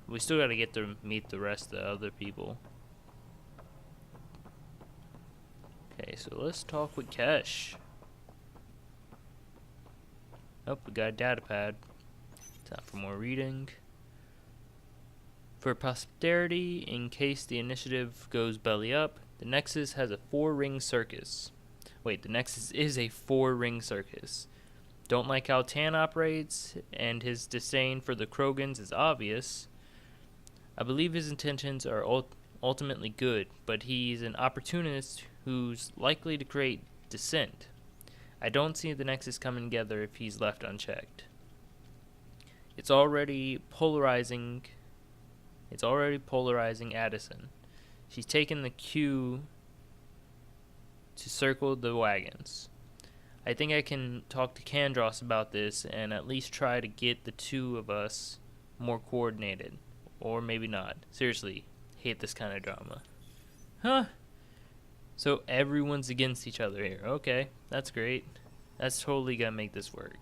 We still gotta get to meet the rest of the other people. Okay, so let's talk with Kesh. Oh, we got a data pad. Time for more reading. For posterity, in case the initiative goes belly up, the Nexus has a 4-ring circus. Wait, the Nexus is a 4-ring circus. Don't like how Tan operates, and his disdain for the Krogans is obvious. I believe his intentions are ultimately good, but he's an opportunist who's likely to create dissent. I don't see the Nexus coming together if he's left unchecked. It's already polarizing Addison. She's taken the cue to circle the wagons. I think I can talk to Kandros about this and at least try to get the two of us more coordinated. Or maybe not. Seriously, hate this kind of drama. Huh? So everyone's against each other here. Okay, that's great. That's totally gonna make this work.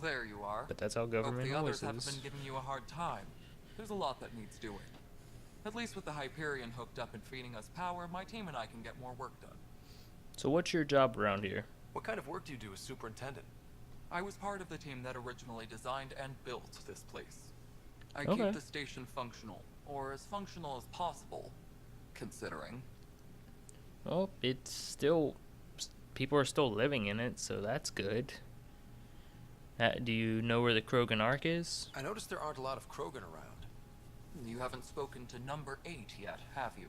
There you are. But that's how government always is. The others haven't been giving you a hard time. There's a lot that needs doing. At least with the Hyperion hooked up and feeding us power, my team and I can get more work done. So what's your job around here? What kind of work do you do as superintendent? I was part of the team that originally designed and built this place. I Okay. keep the station functional, or as functional as possible, considering. Well, it's still... people are still living in it, so that's good. Do you know where the Krogan Ark is? I noticed there aren't a lot of Krogan around. You haven't spoken to number 8 yet, have you?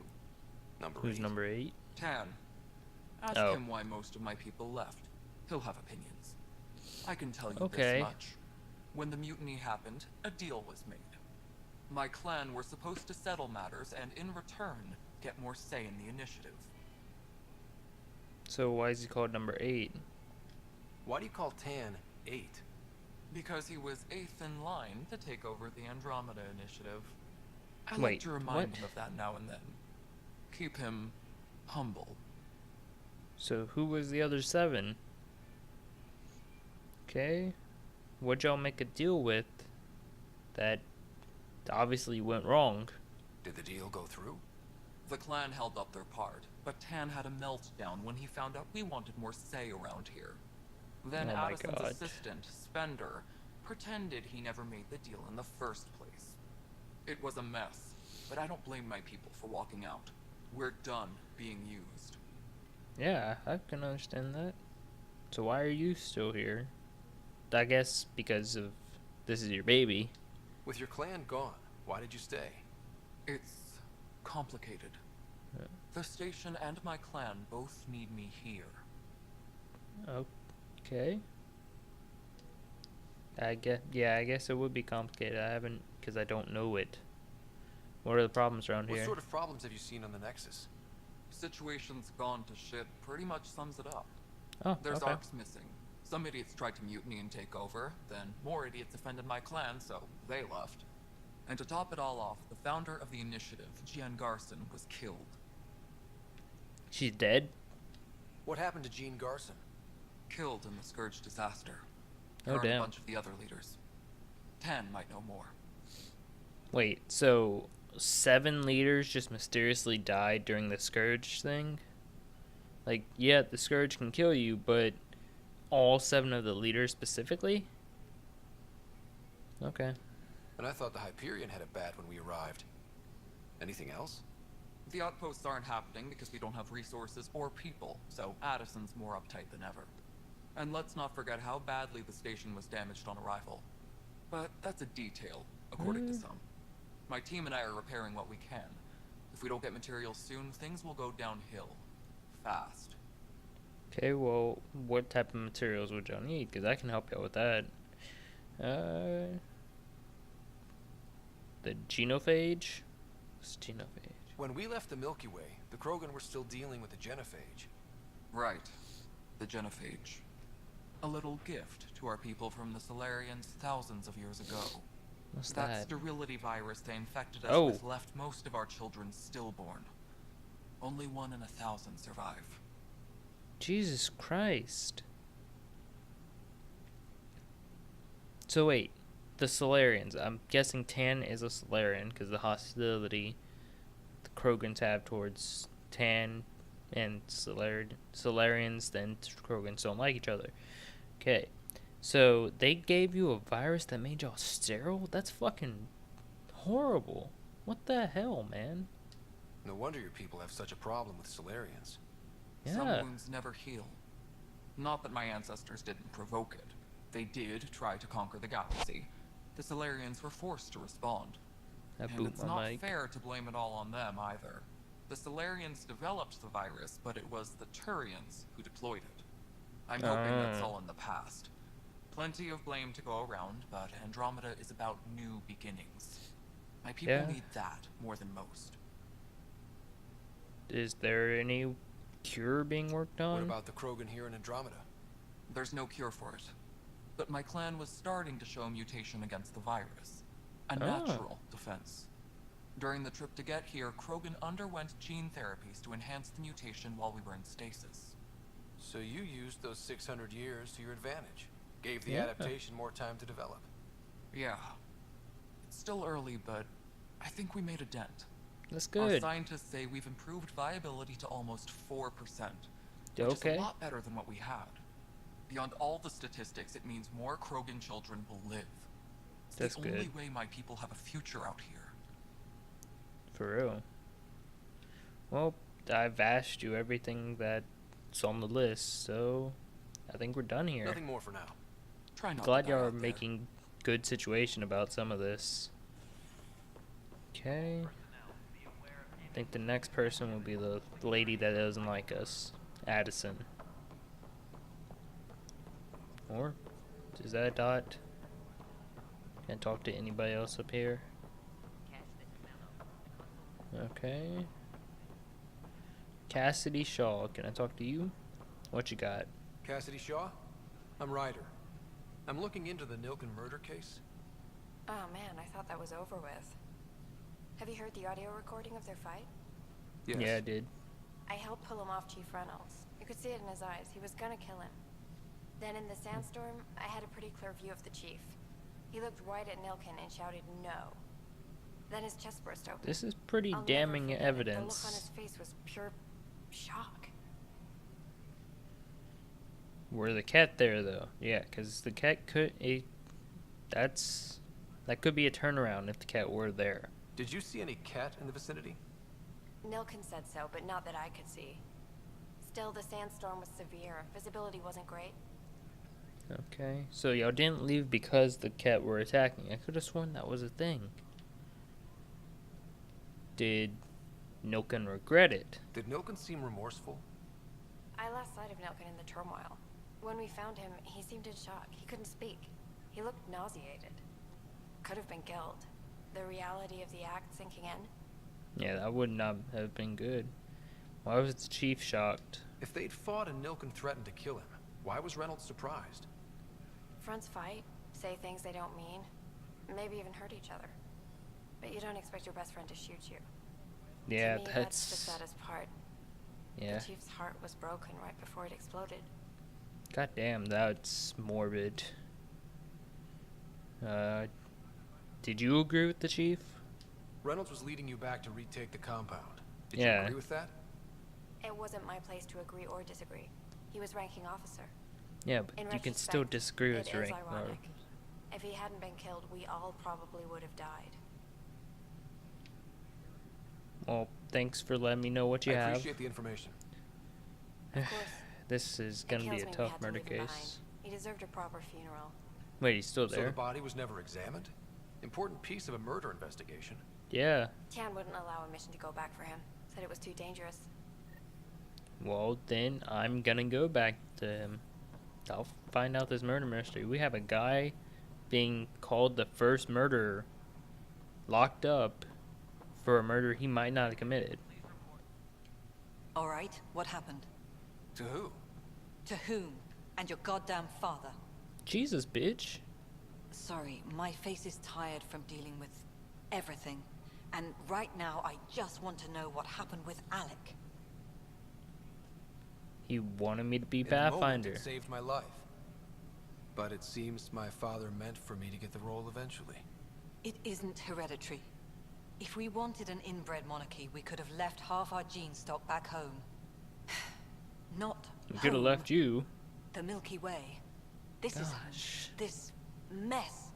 Who's number 8? Tan. Ask him why most of my people left. He'll have opinions. I can tell you this much. When the mutiny happened, a deal was made. My clan were supposed to settle matters and in return, get more say in the initiative. So why is he called number 8? Why do you call Tan 8? Because he was 8th in line to take over the Andromeda initiative. I Wait, like to remind what? him of that now and then. Keep him humble. So who was the other 7? Okay. What'd y'all make a deal with that obviously went wrong? Did the deal go through? The clan held up their part, but Tan had a meltdown when he found out we wanted more say around here. Then Oh my Addison's God. assistant, Spender, pretended he never made the deal in the first place. It was a mess, but I don't blame my people for walking out. We're done being used. Yeah, I can understand that. So why are you still here? I guess because of this is your baby. With your clan gone, why did you stay? It's complicated. The station and my clan both need me here. Okay. I guess it would be complicated. I haven't, because I don't know it. What are the problems around What here? sort of problems have you seen on the Nexus? Situation's gone to shit pretty much sums it up. Oh, There's okay. arcs missing. Some idiots tried to mutiny and take over, then more idiots offended my clan, so they left. And to top it all off, the founder of the initiative, Jean Garson, was killed. She's dead? What happened to Jean Garson? Killed in the Scourge disaster. Oh, Her and damn. a bunch of the other leaders. Tan might know more. Wait, so 7 leaders just mysteriously died during the Scourge thing? Like, yeah, the Scourge can kill you, but all 7 of the leaders specifically? Okay. And I thought the Hyperion had it bad when we arrived. Anything else? The outposts aren't happening because we don't have resources or people, so Addison's more uptight than ever. And let's not forget how badly the station was damaged on arrival. But that's a detail, according to some. My team and I are repairing what we can. If we don't get materials soon, things will go downhill. Fast. Okay, well, what type of materials would y'all need? Because I can help y'all with that. The genophage? What's genophage? When we left the Milky Way, the Krogan were still dealing with the genophage. Right. The genophage. A little gift to our people from the Solarians thousands of years ago. What's That that? sterility virus they infected us Oh. with left most of our children stillborn. Only 1 in 1,000 survive. Jesus Christ. So wait, the Solarians. I'm guessing Tan is a Solarian because the hostility the Krogans have towards Tan and Solarians, then Krogans don't like each other. Okay, so they gave you a virus that made y'all sterile? That's fucking horrible. What the hell, man? No wonder your people have such a problem with Solarians. Some Yeah. wounds never heal. Not that my ancestors didn't provoke it. They did try to conquer the galaxy. The Solarians were forced to respond. I And boot it's my not mic. fair to blame it all on them either. The Solarians developed the virus, but it was the Turians who deployed it. I'm hoping that's all in the past. Plenty of blame to go around, but Andromeda is about new beginnings. My people Yeah. need that more than most. Is there any cure being worked on? What about the Krogan here in Andromeda? There's no cure for it. But my clan was starting to show a mutation against the virus. A natural defense. During the trip to get here, Krogan underwent gene therapies to enhance the mutation while we were in stasis. So you used those 600 years to your advantage. Gave the Yeah. adaptation more time to develop. Yeah. It's still early, but I think we made a dent. That's Our good. scientists say we've improved viability to almost 4%, which Okay. is a lot better than what we had. Beyond all the statistics, it means more Krogan children will live. It's That's the only good. way my people have a future out here. For real. Well, I've asked you everything that's on the list, so I think we're done here. Nothing more for now. Try not Glad to die y'all are out there. making good situation about some of this. Okay. I think the next person will be the lady that doesn't like us, Addison. Or is that a dot? Can't talk to anybody else up here. Okay. Cassidy Shaw, can I talk to you? What you got? Cassidy Shaw? I'm Ryder. I'm looking into the Nilken murder case. Oh man, I thought that was over with. Have you heard the audio recording of their fight? Yes. Yeah, I did. I helped pull him off Chief Reynolds. You could see it in his eyes. He was gonna kill him. Then in the sandstorm, I had a pretty clear view of the chief. He looked right at Nilken and shouted no. Then his chest burst open. This is pretty I'll never damning forget it. The look on his evidence. face was pure shock. Were the cat there though? Yeah, because the cat could. That could be a turnaround if the cat were there. Did you see any cat in the vicinity? Nilken said so, but not that I could see. Still, the sandstorm was severe. Visibility wasn't great. Okay, so y'all didn't leave because the cat were attacking. I could have sworn that was a thing. Did Nilken regret it? Did Nilken seem remorseful? I lost sight of Nilken in the turmoil. When we found him, he seemed in shock. He couldn't speak. He looked nauseated. Could have been guilt. The reality of the act sinking in. Yeah, that would not have been good. Why was the chief shocked? If they'd fought and Nilken threatened to kill him, why was Reynolds surprised? Fronts fight, say things they don't mean, maybe even hurt each other. But you don't expect your best friend to shoot you. Yeah, to me, that's the saddest part. Yeah. The chief's heart was broken right before it exploded. God damn, that's morbid. Did you agree with the chief? Reynolds was leading you back to retake the compound. Did Yeah. you agree with that? It wasn't my place to agree or disagree. He was ranking officer. Yeah, but In you can still retrospect, disagree with it your is rank. ironic. If he hadn't been killed, we all probably would have died. Well, thanks for letting me know what you I have. appreciate the information. Of course, This is it gonna kills be a me we tough had to murder leave him case. behind. He deserved a proper funeral. Wait, he's still So the there? body was never examined? Important piece of a murder investigation. Yeah. Tian wouldn't allow a mission to go back for him. Said it was too dangerous. Well, then I'm gonna go back to him. I'll find out this murder mystery. We have a guy being called the first murderer, locked up for a murder he might not have committed. All right, what happened? To who? To whom? And your goddamn father. Jesus, bitch. Sorry, my face is tired from dealing with everything. And right now, I just want to know what happened with Alec. He wanted me to be In the moment, Pathfinder. it saved my life. But it seems my father meant for me to get the role eventually. It isn't hereditary. If we wanted an inbred monarchy, we could have left half our gene stock back home. Not We could have home, left you. the Milky Way. This is Gosh. this mess.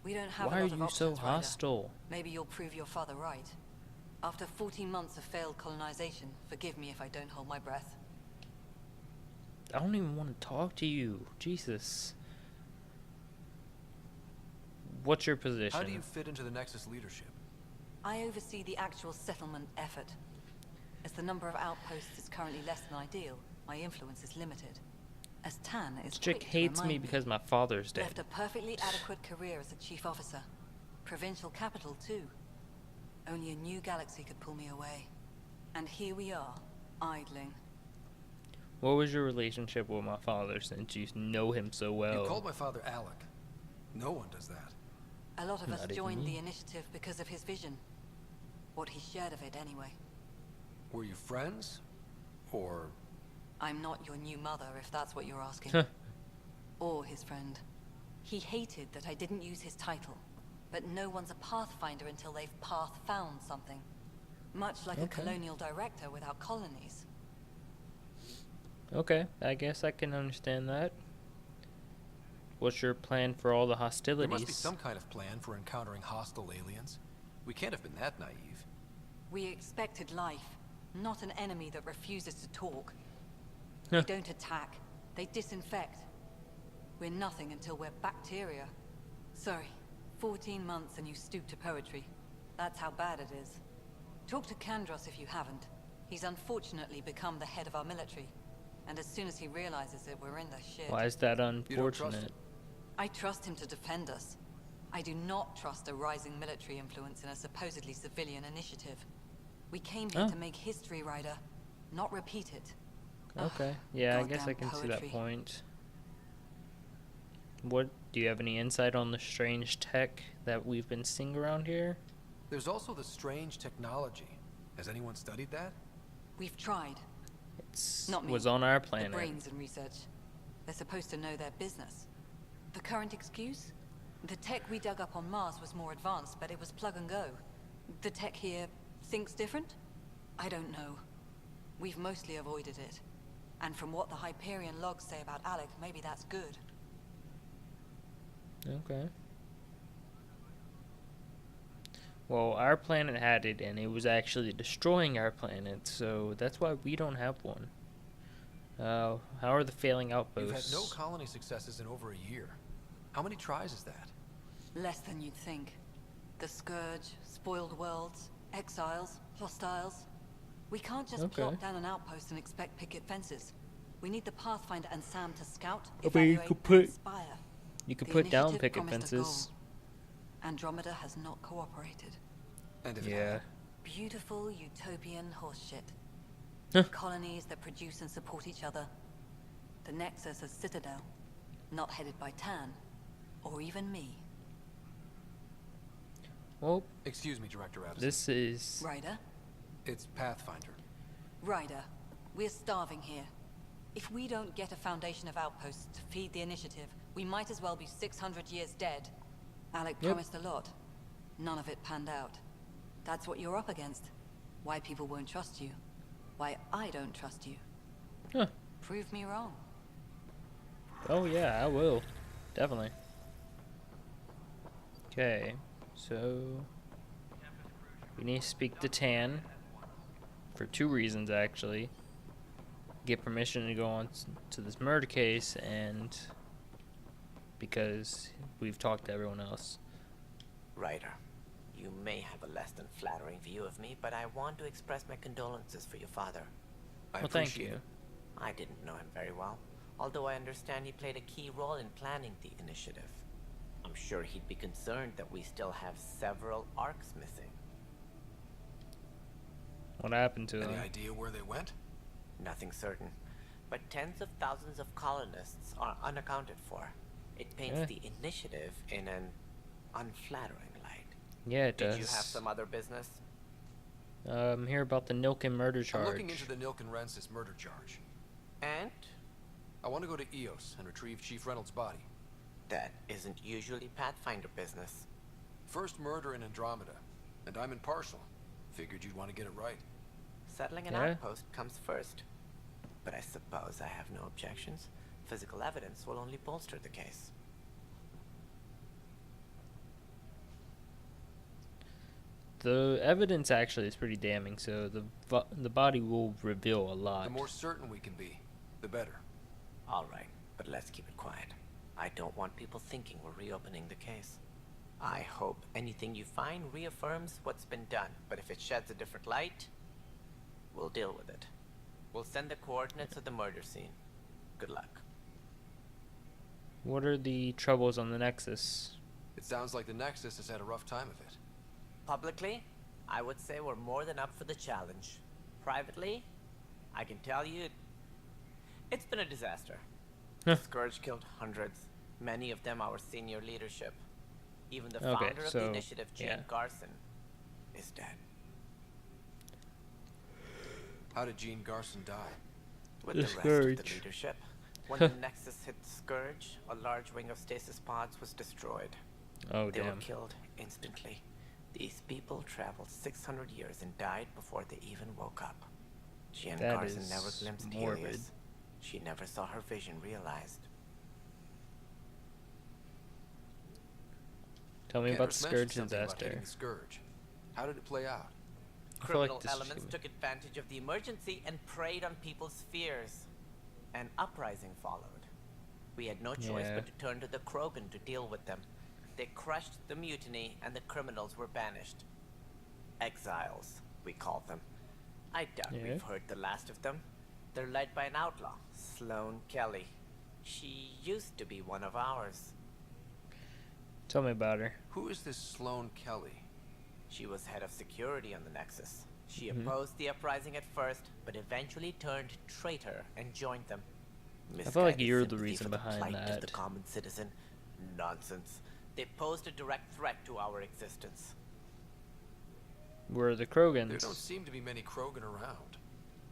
We don't have Why a are lot of you so options, Ryder. hostile? Maybe you'll prove your father right. After 14 months of failed colonization, forgive me if I don't hold my breath. I don't even want to talk to you. Jesus. What's your position? How do you fit into the Nexus leadership? I oversee the actual settlement effort. As the number of outposts is currently less than ideal, my influence is limited. As Tan is This chick quick to hates me remind because my father's left dead. a perfectly adequate career as a chief officer. Provincial capital, too. Only a new galaxy could pull me away. And here we are, idling. What was your relationship with my father since you know him so well? You called my father Alec. No one does that. A lot of us Not even joined me. the initiative because of his vision. What he shared of it, anyway. Were you friends? Or... I'm not your new mother, if that's what you're asking. Huh. Or his friend. He hated that I didn't use his title. But no one's a pathfinder until they've path-found something. Much like a Okay. colonial director without colonies. Okay, I guess I can understand that. What's your plan for all the there hostilities? must be some kind of plan for encountering hostile aliens. We can't have been that naive. We expected life, not an enemy that refuses to talk. Huh. They don't attack, they disinfect. We're nothing until we're bacteria. Sorry, 14 months and you stoop to poetry. That's how bad it is. Talk to Kandros if you haven't. He's unfortunately become the head of our military. And as soon as he realizes it, we're in the shit. Why is that You don't trust unfortunate? him? I trust him to defend us. I do not trust a rising military influence in a supposedly civilian initiative. We came here Oh. to make history, Ryder, not repeat it. Okay, yeah, I guess I goddamn can see that poetry. point. What, do you have any insight on the strange tech that we've been seeing around here? There's also the strange technology. Has anyone studied that? We've tried. It's Not me. was on our The planet. brains in research. They're supposed to know their business. The current excuse? The tech we dug up on Mars was more advanced, but it was plug and go. The tech here thinks different? I don't know. We've mostly avoided it. And from what the Hyperion logs say about Alec, maybe that's good. Okay. Well, our planet had it, and it was actually destroying our planet, so that's why we don't have one. How are the failing You've outposts? had no colony successes in over a year. How many tries is that? Less than you'd think. The Scourge, spoiled worlds, exiles, hostiles. We can't just Okay. plop down an outpost and expect picket fences. We need the Pathfinder and Sam to scout, I mean, you evaluate, could and put- inspire. You could The put down initiative picket promised a goal. fences. Andromeda has not cooperated. And if Yeah. Beautiful utopian horseshit. Huh. Colonies that produce and support each other. The Nexus as Citadel, not headed by Tan, or even me. Well, Excuse me, Director Addison. this is... Ryder? It's Pathfinder. Ryder, we're starving here. If we don't get a foundation of outposts to feed the initiative, we might as well be 600 years dead. Alec Yep. promised a lot. None of it panned out. That's what you're up against. Why people won't trust you. Why I don't trust you. Huh. Prove me wrong. Oh yeah, I will. Definitely. Okay, so... We need to speak to Tan. For 2 reasons, actually. Get permission to go on to this murder case, and... because we've talked to everyone else. Ryder, you may have a less than flattering view of me, but I want to express my condolences for your father. I Well, thank appreciate you. it. I didn't know him very well, although I understand he played a key role in planning the initiative. I'm sure he'd be concerned that we still have several arcs missing. What happened to Any them? idea where they went? Nothing certain, but tens of thousands of colonists are unaccounted for. It paints Yeah. the initiative in an unflattering light. Yeah, it does. Did you have some other business? Hear about the Nilken murder charge. I'm looking into the Nilken Rensis murder charge. And? I want to go to Eos and retrieve Chief Reynolds' body. That isn't usually Pathfinder business. First murder in Andromeda, and I'm impartial. Figured you'd want to get it right. Settling an Yeah. outpost comes first. But I suppose I have no objections. Physical evidence will only bolster the case. The evidence actually is pretty damning, so the body will reveal a lot. The more certain we can be, the better. All right, but let's keep it quiet. I don't want people thinking we're reopening the case. I hope anything you find reaffirms what's been done, but if it sheds a different light, we'll deal with it. We'll send the coordinates of the murder scene. Good luck. What are the troubles on the Nexus? It sounds like the Nexus has had a rough time of it. Publicly, I would say we're more than up for the challenge. Privately, I can tell you, it's been a disaster. The Scourge killed hundreds, many of them our senior leadership. Even the Okay, founder of the so, initiative, Gene yeah. Garson, is dead. How did Gene Garson die? With The the rest of Scourge. the leadership. When the Nexus hit the Scourge, a large wing of stasis pods was destroyed. Oh, They were damn. killed instantly. These people traveled 600 years and died before they even woke up. Jean That Garson is never glimpsed morbid. Helios. She never saw her vision realized. Tell me about the Candace Scourge mentioned something about hitting disaster. the Scourge. How did it play out? I feel like Criminal this is elements gonna- took advantage of the emergency and preyed on people's fears. An uprising followed. We had no choice Yeah. but to turn to the Krogan to deal with them. They crushed the mutiny and the criminals were banished. Exiles, we call them. I doubt Yeah. we've heard the last of them. They're led by an outlaw, Sloane Kelly. She used to be one of ours. Tell me about her. Who is this Sloane Kelly? She was head of security on the Nexus. She Mhm. opposed the uprising at first, but eventually turned traitor and joined them. feel like Misguided you're the sympathy reason for the behind plight of the that. common citizen. Nonsense. They posed a direct threat to our existence. Were the There Krogans? don't seem to be many Krogan around.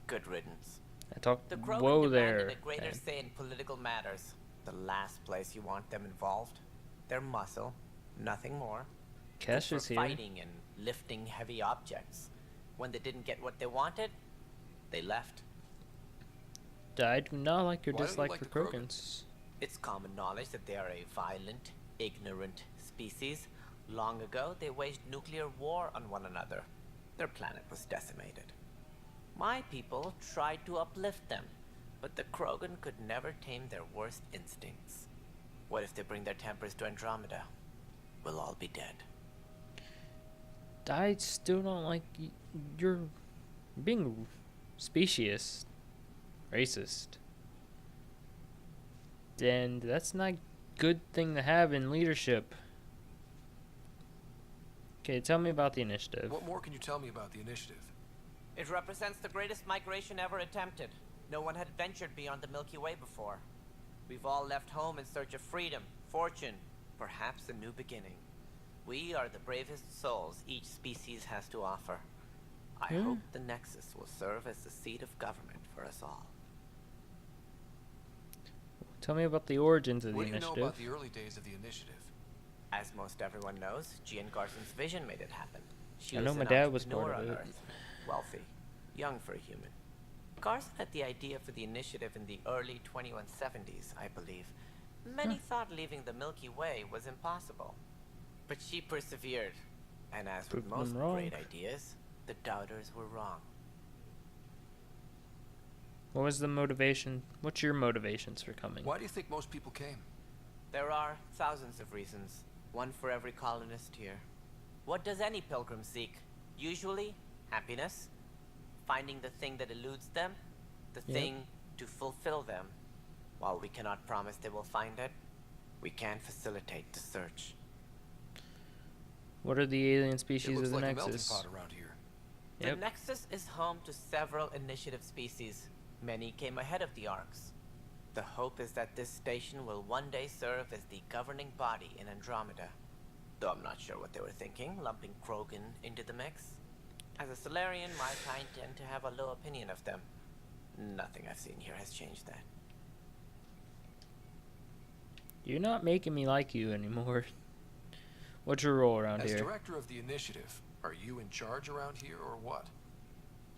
Good riddance. I talked. The Krogan Whoa demanded there. a greater man. say in political matters. The last place you want them involved. Their muscle, nothing more. Kesh Good is for here. fighting and lifting heavy objects. When they didn't get what they wanted, they left. I do not like your Why don't you dislike like for the Krogans? Krogans. It's common knowledge that they are a violent, ignorant species. Long ago, they waged nuclear war on one another. Their planet was decimated. My people tried to uplift them, but the Krogan could never tame their worst instincts. What if they bring their tempers to Andromeda? We'll all be dead. I still don't like you're being specious, racist, and that's not a good thing to have in leadership. Okay, tell me about the initiative. What more can you tell me about the initiative? It represents the greatest migration ever attempted. No one had ventured beyond the Milky Way before. We've all left home in search of freedom, fortune, perhaps a new beginning. We are the bravest souls each species has to offer. I Yeah. hope the Nexus will serve as the seat of government for us all. Tell me about the origins of the What do you know initiative. about the early days of the initiative? As most everyone knows, Jean Garson's vision made it happen. She I was know my an dad was part entrepreneur of on it. Earth, wealthy, young for a human. Garson had the idea for the initiative in the early 2170s, I believe. Many thought leaving the Milky Way was impossible. But she persevered. And as with Proved most them wrong. great ideas, the doubters were wrong. What was the motivation? What's your motivations for coming? Why do you think most people came? There are thousands of reasons, one for every colonist here. What does any pilgrim seek? Usually, happiness, finding the thing that eludes them, the Yep. thing to fulfill them. While we cannot promise they will find it, we can facilitate the search. What are the alien It species looks of the like a melting Nexus? pot around here. Yep. The Nexus is home to several initiative species. Many came ahead of the Arks. The hope is that this station will one day serve as the governing body in Andromeda. Though I'm not sure what they were thinking, lumping Krogan into the mix. As a Solarian, my kind tend to have a low opinion of them. Nothing I've seen here has changed that. You're not making me like you anymore. What's your role around As here? director of the initiative, are you in charge around here or what?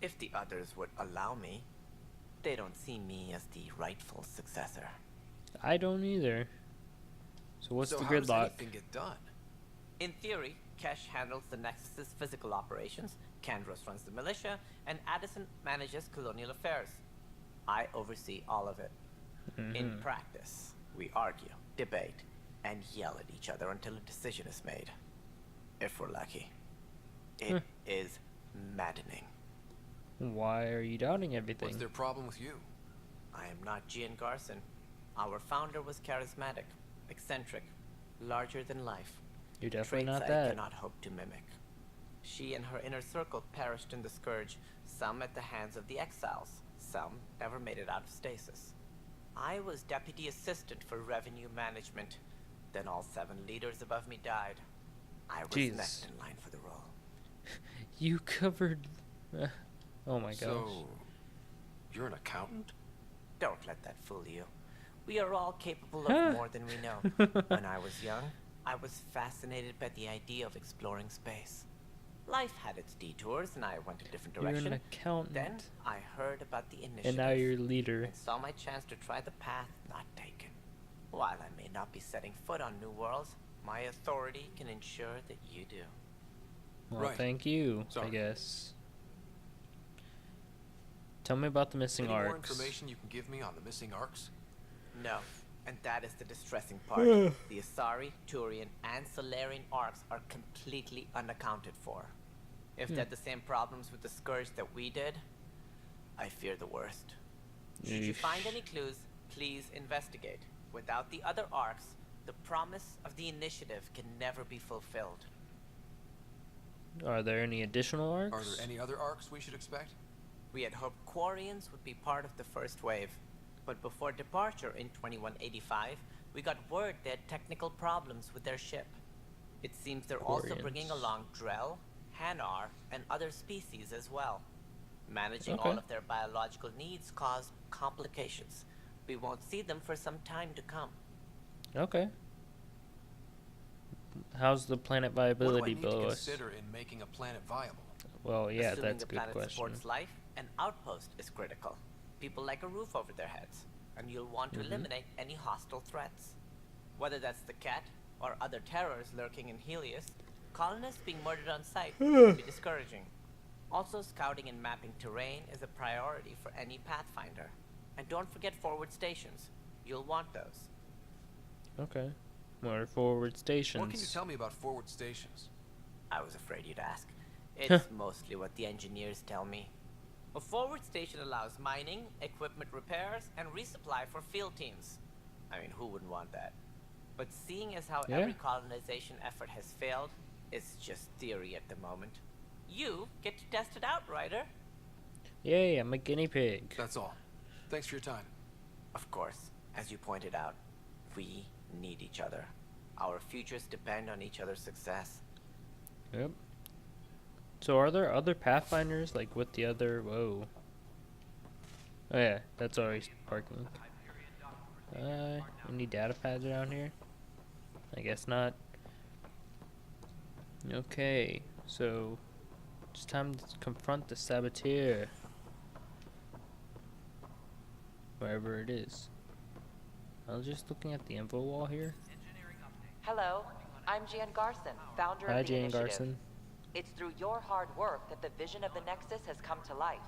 If the others would allow me, they don't see me as the rightful successor. I don't either. So what's So the how does gridlock? anything get done? In theory, Kesh handles the Nexus's physical operations, Kandros runs the militia, and Addison manages colonial affairs. I oversee all of it. In practice, we argue, debate, and yell at each other until a decision is made. If we're lucky. It is maddening. Why are you doubting everything? What's their problem with you? I am not Gian Garson. Our founder was charismatic, eccentric, larger than life. You're definitely Traits not I that. cannot hope to mimic. She and her inner circle perished in the Scourge, some at the hands of the Exiles, some never made it out of stasis. I was deputy assistant for revenue management. Then all 7 leaders above me died. I was Jeez. next in line for the role. You covered... oh my gosh. So, you're an accountant? Don't let that fool you. We are all capable of more than we know. When I was young, I was fascinated by the idea of exploring space. Life had its detours, and I went a different You're direction. an accountant. Then I heard about the initiative. And now you're leader. And saw my chance to try the path not taken. While I may not be setting foot on new worlds, my authority can ensure that you do. Well, Right. thank you, I Sorry. guess. Tell me about the missing Any more arcs. information you can give me on the missing arcs? No, and that is the distressing part. The Asari, Turian, and Solarian arcs are completely unaccounted for. If they had the same problems with the Scourge that we did, I fear the worst. Should you Yeesh. find any clues, please investigate. Without the other arcs, the promise of the initiative can never be fulfilled. Are there any additional arcs? Are there any other arcs we should expect? We had hoped Quarians would be part of the first wave, but before departure in 2185, we got word they had technical problems with their ship. It seems they're also bringing Quarians. along Drell, Hanar, and other species as well. Managing Okay. all of their biological needs caused complications. We won't see them for some time to come. Okay. How's the planet What do I viability need to below us? consider in making a planet viable? Well, yeah, Assuming that's a the good planet question. supports life, an outpost is critical. People like a roof over their heads, and you'll want to eliminate any hostile threats. Whether that's the cat or other terrors lurking in Helios, colonists being murdered on sight can be discouraging. Also, scouting and mapping terrain is a priority for any Pathfinder. And don't forget forward stations. You'll want those. Okay. More forward stations. What can you tell me about forward stations? I was afraid you'd ask. It's mostly what the engineers tell me. A forward station allows mining, equipment repairs, and resupply for field teams. I mean, who wouldn't want that? But seeing as how Yeah. every colonization effort has failed, it's just theory at the moment. You get to test it out, Ryder. Yay, I'm a guinea pig. That's all. Thanks for your time. Of course, as you pointed out, we need each other. Our futures depend on each other's success. Yep. So are there other Pathfinders, like with the other... Whoa. Oh yeah, that's already parking. Any data pads around here? I guess not. Okay, so... It's time to confront the saboteur. Wherever it is. I was just looking at the info wall here. Hello, I'm Jan Garson, founder Hi, of the Jan initiative. Garson. It's through your hard work that the vision of the Nexus has come to life.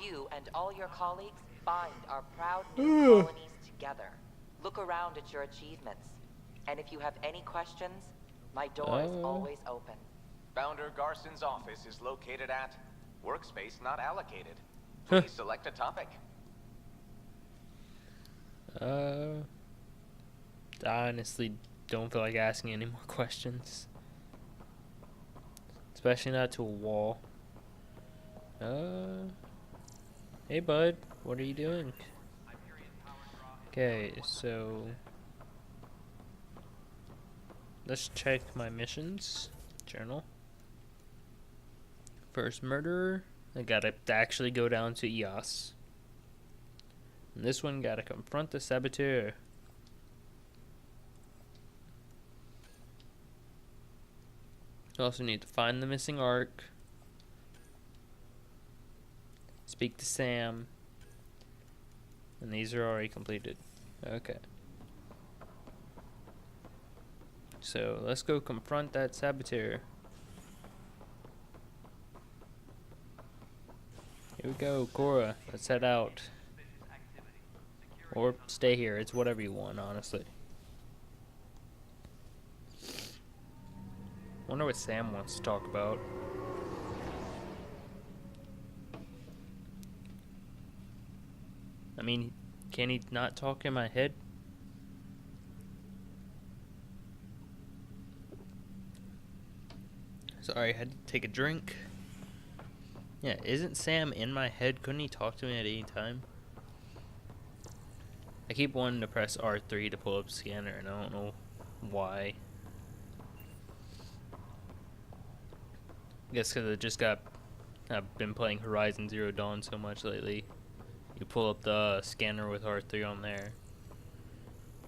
You and all your colleagues bind our proud new colonies together. Look around at your achievements. And if you have any questions, my door is always open. Founder Garson's office is located at workspace not allocated. Please select a topic. I honestly don't feel like asking any more questions. Especially not to a wall. Hey bud, what are you doing? Okay, so let's check my missions journal. First murderer, I gotta actually go down to EOS. And this one gotta confront the saboteur. You also need to find the missing arc. Speak to Sam. And these are already completed. Okay. So let's go confront that saboteur. Here we go, Cora. Let's head out. Or stay here. It's whatever you want, honestly. Wonder what Sam wants to talk about. I mean, can he not talk in my head? Sorry, I had to take a drink. Yeah, isn't Sam in my head? Couldn't he talk to me at any time? I keep wanting to press R3 to pull up scanner, and I don't know why. I guess because I've been playing Horizon Zero Dawn so much lately. You pull up the scanner with R3 on there.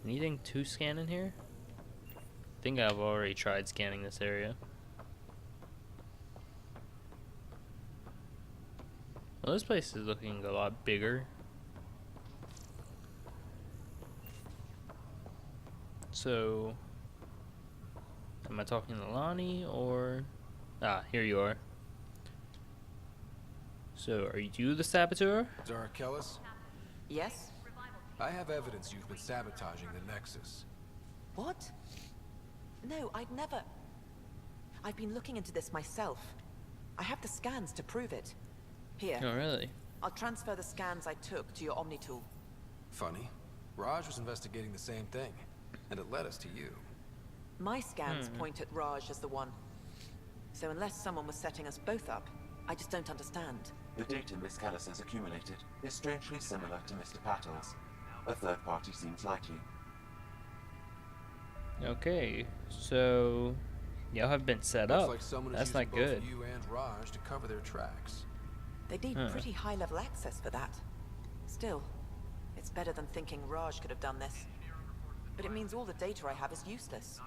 Anything to scan in here? I think I've already tried scanning this area. Well, this place is looking a lot bigger. So, am I talking to Lonnie or... Ah, here you are. So, are you the saboteur? Zara Kellis, Yes? I have evidence you've been sabotaging the Nexus. What? No, I'd never... I've been looking into this myself. I have the scans to prove it. Here, Oh, really? I'll transfer the scans I took to your Omni tool. Funny. Raj was investigating the same thing, and it led us to you. My scans point at Raj as the one. So unless someone was setting us both up, I just don't understand. The data Miss Callis has accumulated is strangely similar to Mr. Pattle's. A third party seems likely. Okay, so y'all have been set Looks up. like someone is That's using not good. both you and Raj to cover their tracks. They need pretty high-level access for that. Still, it's better than thinking Raj could have done this. But it means all the data I have is useless.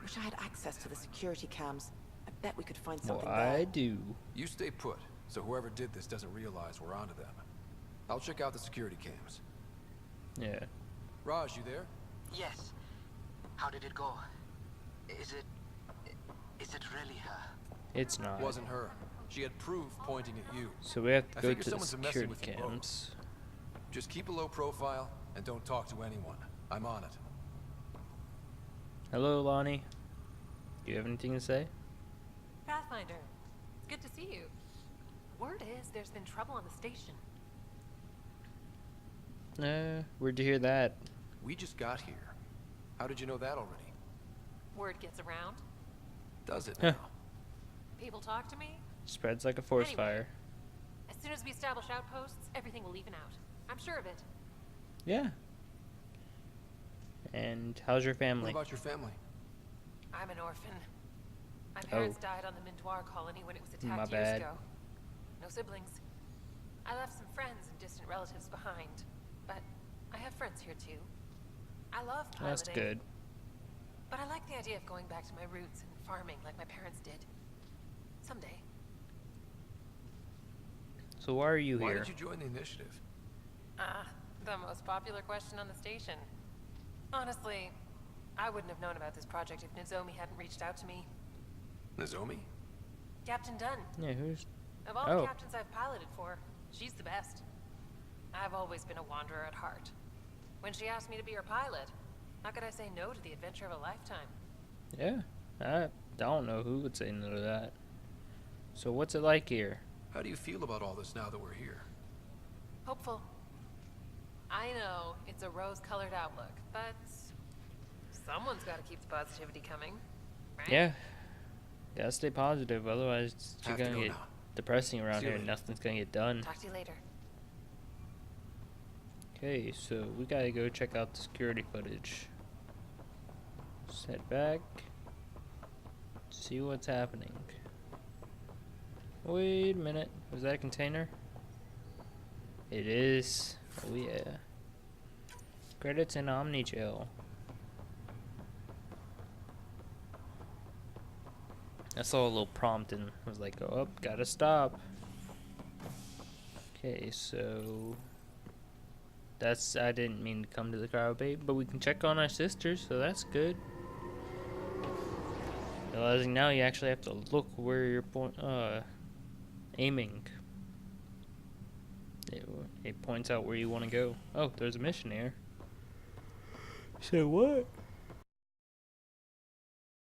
Wish I had access to the security cams. I bet we could find Well, something I there. do. You stay put, so whoever did this doesn't realize we're onto them. I'll check out the security cams. Yeah. Raj, you there? Yes. How did it go? Is it really her? It's not. Wasn't her. She had proof pointing at you. So we have to I go figure to the someone's messing security with you both. cams. Just keep a low profile and don't talk to anyone. I'm on it. Hello, Lonnie. Do you have anything to say? Pathfinder, it's good to see you. Word is there's been trouble on the station. Where'd you hear that? We just got here. How did you know that already? Word gets around. Does it Huh. now? People talk to me. Spreads like a forest Anyway. fire. As soon as we establish outposts, everything will even out. I'm sure of it. Yeah. And how's your What family? about your family? I'm an orphan. My parents died on the Mindoir colony when it was My attacked years bad. ago. No siblings. I left some friends and distant relatives behind, but I have friends here too. I love piloting. That's good. But I like the idea of going back to my roots and farming like my parents did. Someday. So why are you Why here? did you join the initiative? The most popular question on the station. Honestly, I wouldn't have known about this project if Nozomi hadn't reached out to me. Nozomi? Captain Dunn. Yeah, who's... Of all Oh. the captains I've piloted for, she's the best. I've always been a wanderer at heart. When she asked me to be her pilot, how could I say no to the adventure of a lifetime? Yeah. I don't know who would say no to that. So what's it like here? How do you feel about all this now that we're here? Hopeful. I know it's a rose-colored outlook, but someone's got to keep the positivity coming, right? Yeah. Gotta stay positive, otherwise it's Have to gonna go get now. depressing around See you here. later. Nothing's gonna get done. Talk to you later. Okay, so we gotta go check out the security footage. Set back. See what's happening. Wait a minute. Was that a container? It is. Oh yeah. Credits and Omni Gel. I saw a little prompt and was like, oh, gotta stop. Okay, so that's, I didn't mean to come to the cryobait, but we can check on our sisters, so that's good. Realizing now you actually have to look where you're aiming. It points out where you want to go. Oh, there's a mission here. So what?